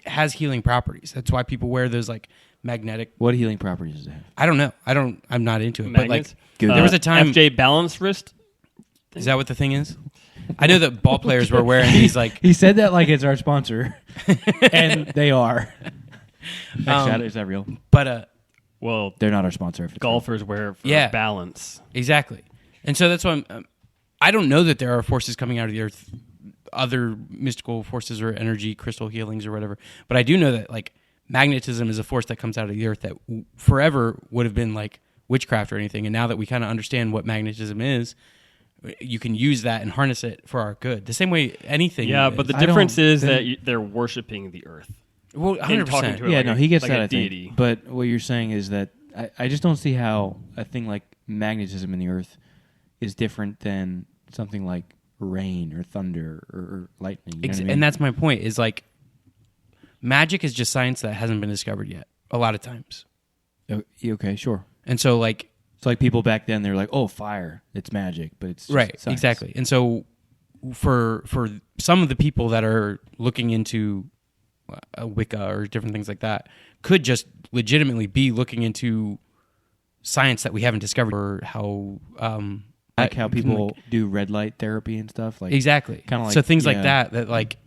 has healing properties. That's why people wear those like magnetic. What healing properties does it have? I don't know. I'm not into it. Magnets? But like, there was a time. FJ balance wrist. Is that what the thing is? I know that ball players were wearing these like. He said that like it's our sponsor, and they are. Is that real? But Well, They're not our sponsor. If it's golfers wear for Yeah. balance. exactly, and so that's why I don't know that there are forces coming out of the earth, other mystical forces or energy, crystal healings or whatever. But I do know that like magnetism is a force that comes out of the earth that forever would have been like witchcraft or anything. And now that we kind of understand what magnetism is, you can use that and harness it for our good. The same way anything. Yeah, is. but the I difference don't is that think- they're worshiping the earth. Well, And talking 100%. to it Yeah, like no, a- he gets like that, a I think. deity. But what you're saying is that I just don't see how a thing like magnetism in the earth is different than something like rain or thunder or lightning. You know what I mean? And that's my point. Is like magic is just science that hasn't been discovered yet. A lot of times, Okay, sure. and so like It's like people back then, they're like, "Oh, fire, it's magic," but it's just right, science. exactly. And so for some of the people that are looking into a Wicca or different things like that, could just legitimately be looking into science that we haven't discovered, or how Like how people do red light therapy and stuff. Like exactly kind of like so things like yeah. that like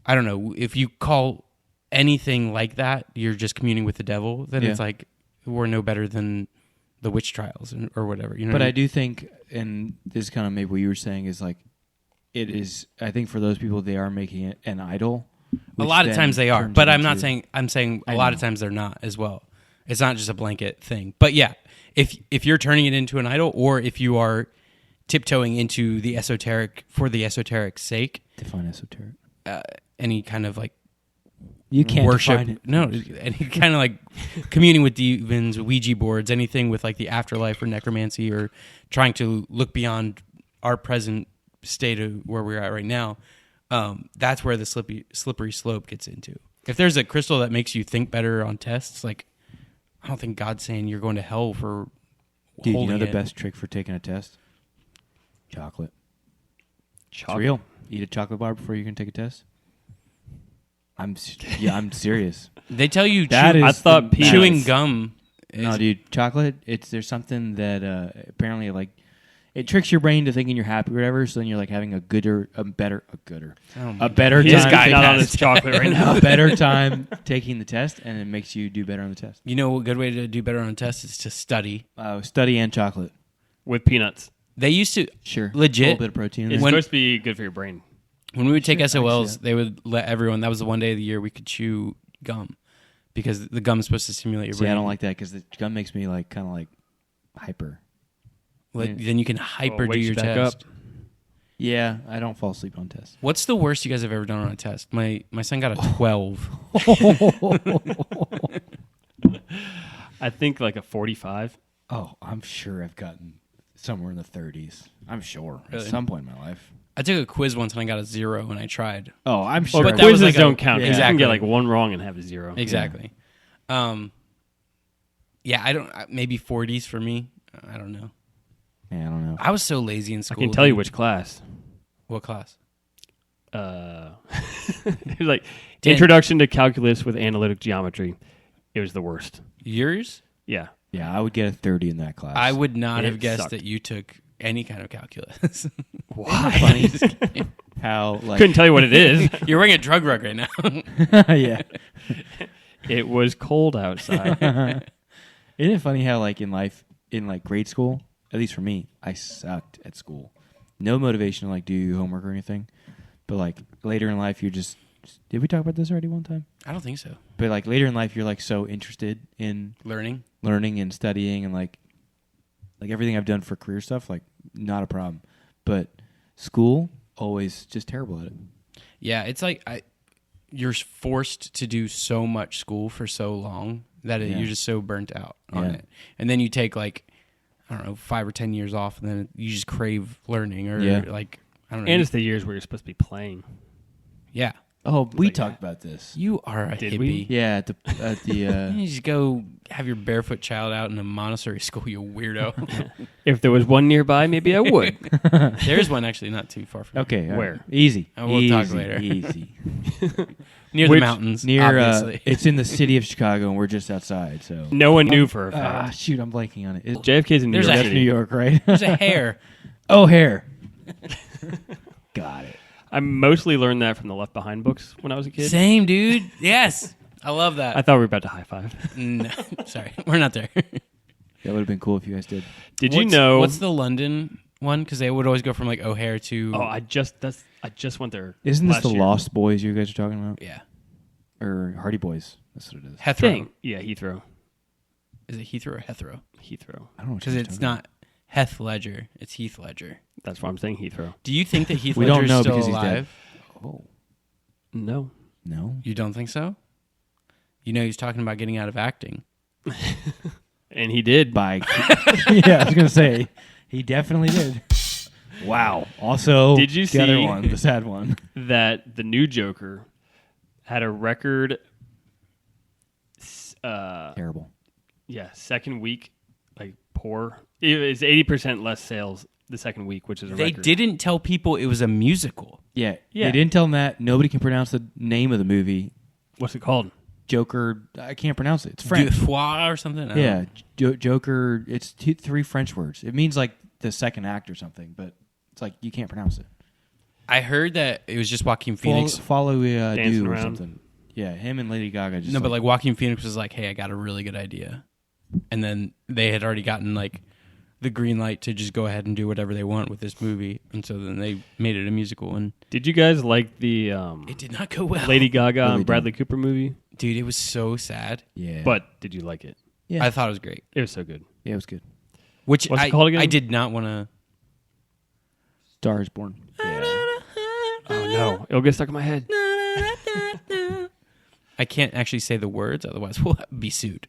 I don't know, if you call anything like that you're just communing with the devil, then Yeah. it's like we're no better than the witch trials or whatever, you know. But what I do think, and this is kind of maybe what you were saying, is like it is. I think for those people, they are making it an idol. a which lot of then times they are, turns but it I'm not into- saying. I'm saying a I lot know. of times they're not as well. It's not just a blanket thing. But yeah, if you're turning it into an idol, or if you are tiptoeing into the esoteric for the esoteric sake, define esoteric. any kind of like You can't worship, define it. no, any kind of like communing with demons, Ouija boards, anything with like the afterlife or necromancy, or trying to look beyond our present state of where we're at right now. That's where the slippery slope gets into. If there's a crystal that makes you think better on tests, like I don't think God's saying you're going to hell for Dude, you know holding the it. best trick for taking a test? Chocolate. It's Chocolate. real. Eat a chocolate bar before you can take a test. I'm serious. They tell you That is I thought the- peanuts. chewing gum. No, Is, dude, chocolate. There's something that apparently like it tricks your brain to thinking you're happy or whatever. So then you're like having a better Oh my a better This time. guy taking not on the his chocolate right now. a better time taking the test, and it makes you do better on the test. You know, a good way to do better on a test is to study. Study and chocolate. With peanuts. They used to Sure. Legit? A little bit of protein. in It's there. When- supposed to be good for your brain. when we would take Sure, SOLs, actually, they would let everyone. That was the one day of the year we could chew gum because the gum is supposed to stimulate your See, brain. I don't like that because the gum makes me like kind of like hyper. Like, then you can hyper do wakes your you back test. up. Yeah, I don't fall asleep on tests. What's the worst you guys have ever done on a test? My son got a 12. I think like a 45. Oh, I'm sure I've gotten somewhere in the 30s. I'm sure Really? at some point in my life. I took a quiz once and I got a 0 when I tried. Oh, I'm Well, sure. but but that was quizzes like a- don't count. yeah. You can Exactly. get like one wrong and have a 0. Exactly. Yeah, I don't. Maybe 40s for me. I don't know. Yeah, I don't know. I was so lazy in I school. can tell you dude. which class. What class? It was like Dan- Introduction to Calculus with Analytic Geometry. It was the worst. Yours? Yeah. Yeah, I would get a 30 in that class. I would not It have guessed sucked. that you took any kind of calculus. Funny how like Couldn't tell you what it is. You're wearing a drug rug right now. yeah. It was cold outside. Isn't it funny how like in life, in like grade school, at least for me, I sucked at school. No motivation to like do your homework or anything. But like later in life, you're just. Did we talk about this already one time? I don't think so. But like later in life, you're like so interested in Learning? learning and studying and like everything I've done for career stuff, like not a problem. But school, always just terrible at it. Yeah, it's like you're forced to do so much school for so long that Yeah. you're just so burnt out on Yeah. it. And then you take like, I don't know, 5 or 10 years off and then you just crave learning or Yeah. like, I don't know. And it's the years where you're supposed to be playing. yeah. Oh, we like talked about this. You are a Did hippie. we? Yeah, at the You just go have your barefoot child out in a Montessori school, you weirdo. If there was one nearby, maybe I would. There's one actually not too far from okay, all Where? right. Easy. We'll talk Easy, later. Easy. near Which- the mountains. Near obviously. it's in the city of Chicago, and we're just outside. So No one knew for a fact. shoot, I'm blanking on it. JFK's in New There's York a- That's City. New York, right? There's a hair. Oh, hair. Got it. I mostly learned that from the Left Behind books when I was a kid. Same, dude. Yes. I love that. I thought we were about to high five. No, sorry, we're not there. That would have been cool if you guys did. Did you know? What's the London one? Because they would always go from like O'Hare to. Oh, I just went there. Isn't this last the year. Lost Boys you guys are talking about? yeah. Or Hardy Boys? That's what it is. Heathrow. thing? Yeah, Heathrow. Is it Heathrow or Heathrow? Heathrow. I don't know. Because it's not Heath Ledger. It's Heath Ledger. That's why I'm saying Heathrow. Do you think that Heath We Ledger don't know is still because he's dead. alive? Oh No. no. You don't think so? You know, he's talking about getting out of acting. And he did. By yeah, I was gonna say he definitely did. Wow. Also, Did you the other see- one, the sad one? That the new Joker had a record, Terrible. second week, like poor. It was 80% less sales the second week, which is a They record. didn't tell people it was a musical. Yeah, Yeah. They didn't tell him that. Nobody can pronounce the name of the movie. What's it called? Joker. I can't pronounce it. It's French. Deux fois or something? I don't Yeah, know. Joker. It's three French words. It means like the second act or something, but it's like you can't pronounce it. I heard that it was just Joaquin Phoenix. Follow Dancing do or around. something. Yeah, him and Lady Gaga. Just No, but like Joaquin Phoenix was like, "Hey, I got a really good idea," and then they had already gotten like the green light to just go ahead and do whatever they want with this movie, and so then they made it a musical, and Did you guys like the it did not go well. Lady Gaga Really and Bradley Cooper movie? Dude, it was so sad. yeah, But did you like it? yeah, I thought it was great. It was so good. yeah, it was good. Which What's it called again? I did not want to. Star is Born. Oh no, it'll get stuck in my head. I can't actually say the words, otherwise we'll be sued.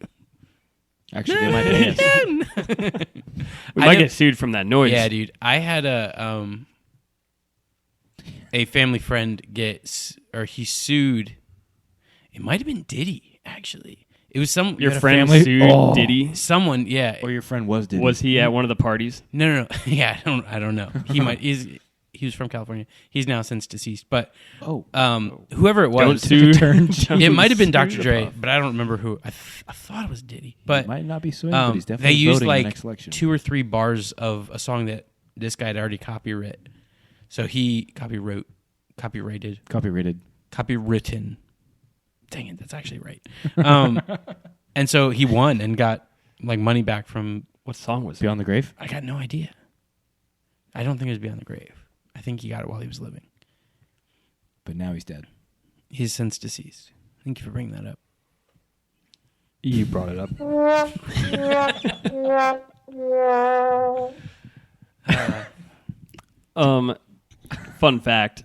Actually, they might pay us. We I might know- get sued from that noise. Yeah, dude. I had a family friend he sued. It might have been Diddy, actually. It was some Your had a friend family? sued Oh. Diddy. someone. Yeah. Or your friend was Diddy. Was he at one of the parties? No. Yeah, I don't know. He might. He was from California. He's now since deceased. But Oh, whoever it Don't was, sue. it might have been Dr. Sue the Dre, puff. but I don't remember who. I thought it was Diddy. but But might not be suing, but he's they definitely used voting in the like next election. 2 or 3 bars of a song that this guy had already copyrighted. So he copywritten. Dang it, that's actually right. And so he won and got like money back from. What song was it? Beyond the Grave. I got no idea. I don't think it was Beyond the Grave. I think he got it while he was living. But now he's dead. He's since deceased. Thank you for bringing that up. You brought it up. Fun fact.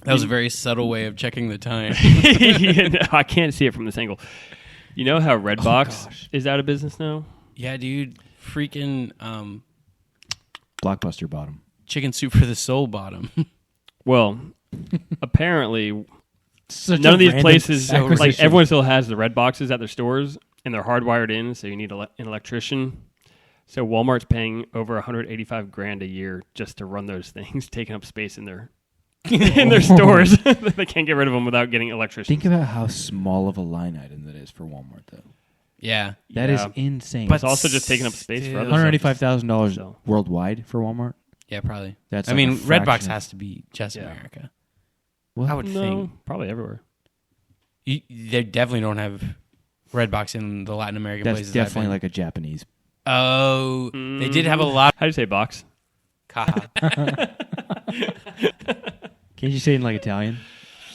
That was a very subtle way of checking the time. I can't see it from this angle. You know how Redbox gosh. is out of business now? Yeah, dude. Freaking Blockbuster bottom. Chicken Soup for the Soul bottom. Well, apparently Such none a of these random places, like acquisition. everyone still has the red boxes at their stores, and they're hardwired in, so you need an electrician. So Walmart's paying over $185,000 a year just to run those things, taking up space in their in their stores. They can't get rid of them without getting electricians. Think about how small of a line item that is for Walmart, though. Yeah. That is Yeah. insane. But it's also just taking up space for other $185,000 So. worldwide for Walmart. Yeah, probably. That's I like mean, a Redbox fraction. has to be just Yeah. America. Well, I would No, think. probably everywhere. They definitely don't have Redbox in the Latin American That's places. definitely I've like a Japanese. been. Oh, they did have a lot. How do you say box? Kaha. Can't you say it in like Italian?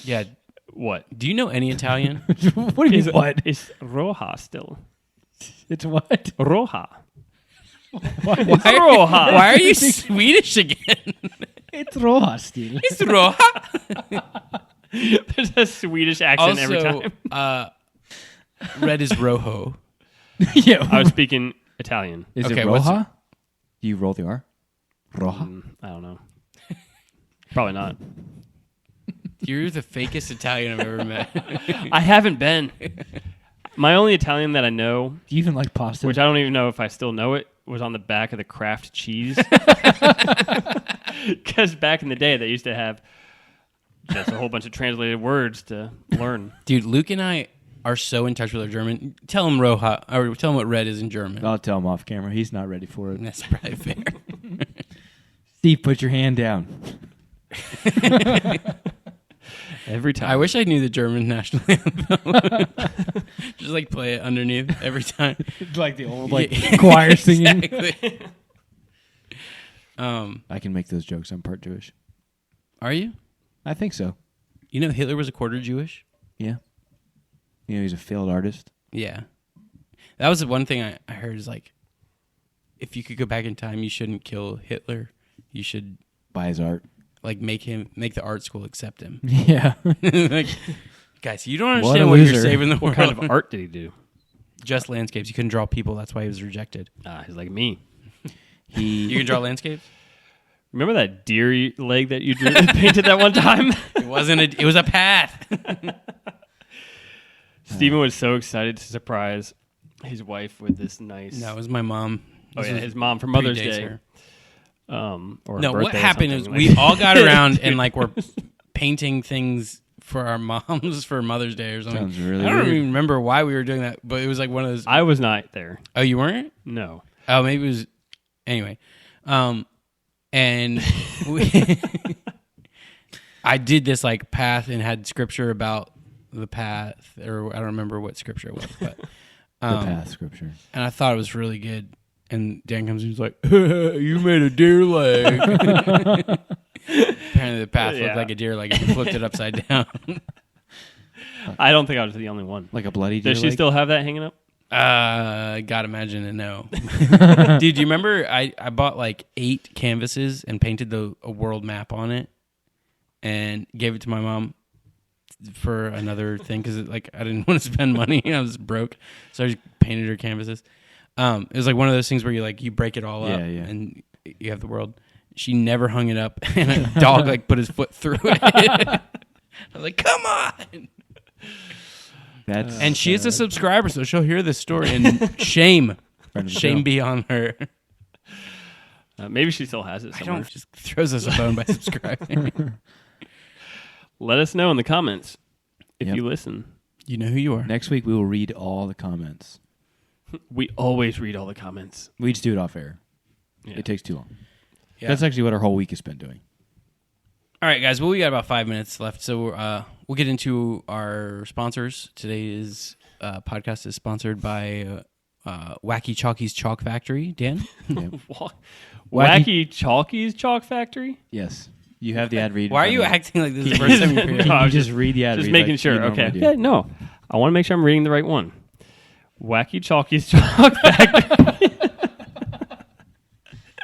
Yeah. What? Do you know any Italian? What do you mean, what? It's Roja still. It's what? Roja. Why, Roja. why are you Swedish again? It's Roja still. It's Roja. There's a Swedish accent every Also, time. red is Rojo. Yeah. I was speaking Italian. Is Okay, it what's Roja? Do you roll the R? Roja? I don't know. Probably not. You're the fakest Italian I've ever met. I haven't been. My only Italian that I know, Do you even like pasta? which I don't even know if I still know it, was on the back of the Kraft cheese. Because back in the day, they used to have just a whole bunch of translated words to learn. Dude, Luke and I are so in touch with our German. Tell him Roja, or tell him what red is in German. I'll tell him off camera. He's not ready for it. That's probably fair. Steve, put your hand down. Every time. I wish I knew the German national anthem. Just like play it underneath every time. It's like the old choir singing. Exactly. I can make those jokes. I'm part Jewish. Are you? I think so. You know Hitler was a quarter Jewish? Yeah. You know, he's a failed artist. Yeah. That was the one thing I heard is like if you could go back in time, you shouldn't kill Hitler. You should Buy his art. like make the art school accept him. Yeah. Like, guys, you don't What a understand what you're loser. saving the world. What kind of art did he do? Just landscapes. You couldn't draw people. That's why he was rejected. He's like me. You can draw landscapes. Remember that deer leg that you drew painted that one time? It wasn't. It was a path. Steven was so excited to surprise his wife with this nice. No, it was my mom. Oh This yeah, was his mom for Mother's predates Day. her. Or No, her what birthday or happened is something. we all got around and like we're painting things for our moms for Mother's Day or something. Sounds really I don't weird. even remember why we were doing that, but it was like one of those. I was not there. Oh, you weren't? No. Oh, maybe it was. Anyway, and we, I did this like path and had scripture about the path, or I don't remember what scripture it was, but The path scripture. and I thought it was really good. And Dan comes and he's like, "You made a deer leg." Apparently, the path Yeah. looked like a deer leg. If you flipped it upside down. I don't think I was the only one. Like a bloody deer Does she leg? still have that hanging up? Gotta imagine a no. Dude, do you remember I bought like 8 canvases and painted a world map on it and gave it to my mom for another thing because like I didn't want to spend money. I was broke, so I just painted her canvases. It was like one of those things where you break it all up Yeah, yeah. and you have the world. She never hung it up, and a dog like put his foot through it. I was like, "Come on!" That's And she is a subscriber, so she'll hear this story. And shame friend of the be show. on her. Maybe she still has it I somewhere. don't just throws us a bone by subscribing. Let us know in the comments if Yep. you listen. You know who you are. Next week we will read all the comments. We always read all the comments. We just do it off air. Yeah. It takes too long. Yeah. That's actually what our whole week has been doing. All right, guys. Well, we got about 5 minutes left, so we'll get into our sponsors. Today's podcast is sponsored by Wacky Chalky's Chalk Factory. Dan? Yep. Wacky Chalky's Chalk Factory? Yes. You have the ad read. Why are you acting like this is the first time you hear No, it? Can I you was just read the ad Just read making like sure. you normally Okay. do? Yeah, no. I want to make sure I'm reading the right one. Wacky Chalky's Chalk Factory.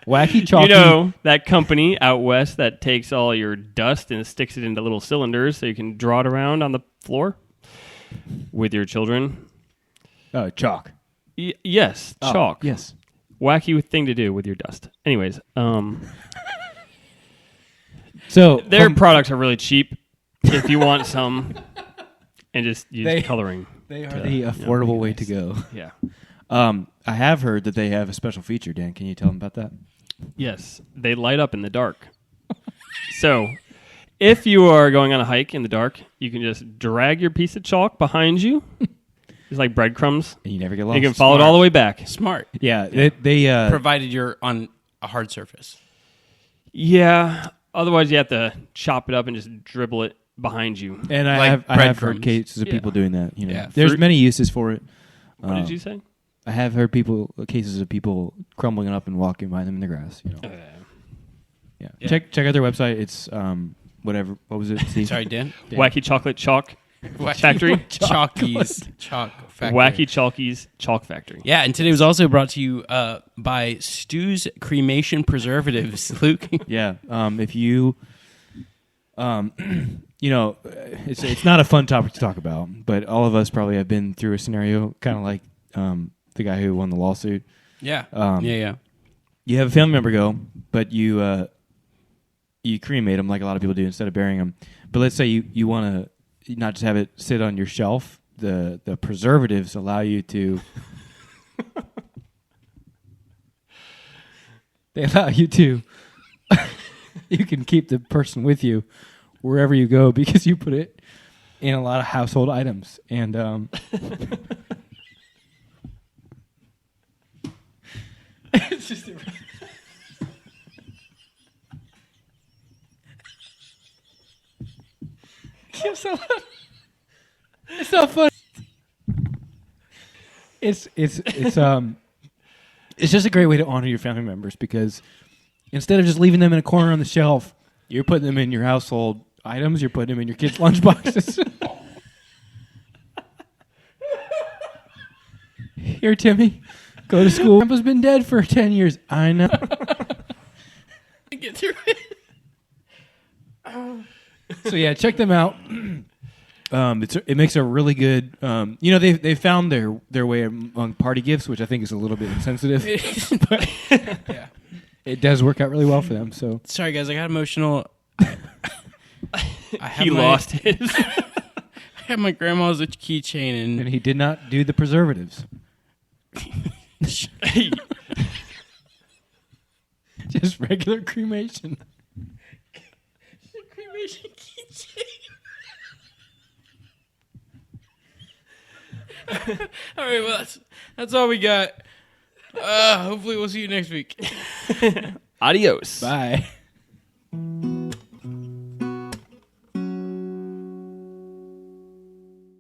Wacky Chalky. You know that company out west that takes all your dust and sticks it into little cylinders so you can draw it around on the floor with your children? Chalk. Yes, Oh, chalk. Yes. Wacky thing to do with your dust. Anyways, So their products are really cheap if you want some and just use coloring. they are the affordable way to go. Yeah. I have heard that they have a special feature. Dan, can you tell them about that? Yes, they light up in the dark. So, if you are going on a hike in the dark, you can just drag your piece of chalk behind you. It's like breadcrumbs. And you never get lost. You can follow it all the way back. Smart. Yeah, they Provided you're on a hard surface. Yeah. Otherwise, you have to chop it up and just dribble it behind you. and like I have breadcrumbs. heard cases of Yeah. people doing that. You know, Yeah. there's Fruit- many uses for it. What did you say? I have heard cases of people crumbling it up and walking by them in the grass. You know, yeah. Yeah. Check out their website. It's whatever. What was it? Steve? Sorry, Dan. Wacky Chocolate Chalk Factory. Chalky's Chalk Factory. Wacky Chalky's Chalk Factory. Yeah, and today was also brought to you by Stu's Cremation Preservatives. Luke? Yeah. If you, you know, it's not a fun topic to talk about, but all of us probably have been through a scenario kind of like the guy who won the lawsuit. Yeah. Um, yeah. You have a family member go, but you cremate them like a lot of people do instead of burying them. But let's say you want to not just have it sit on your shelf. The preservatives allow you to. They allow you to. You can keep the person with you wherever you go because you put it in a lot of household items and. It's just. It's not funny. It's just a great way to honor your family members because instead of just leaving them in a corner on the shelf, you're putting them in your household items. You're putting them in your kids' lunchboxes. Here, Timmy, Go to school. Grandpa's been dead for 10 years. I know. Get through it. So yeah, check them out. It makes a really good. They found their way among party gifts, which I think is a little bit insensitive. But Yeah. it does work out really well for them. So Sorry, guys, I got emotional. I He lost his. I had my grandma's keychain and he did not do the preservatives. Just regular cremation. cremation keychain. All right, well, that's all we got. Hopefully, we'll see you next week. Adios. Bye.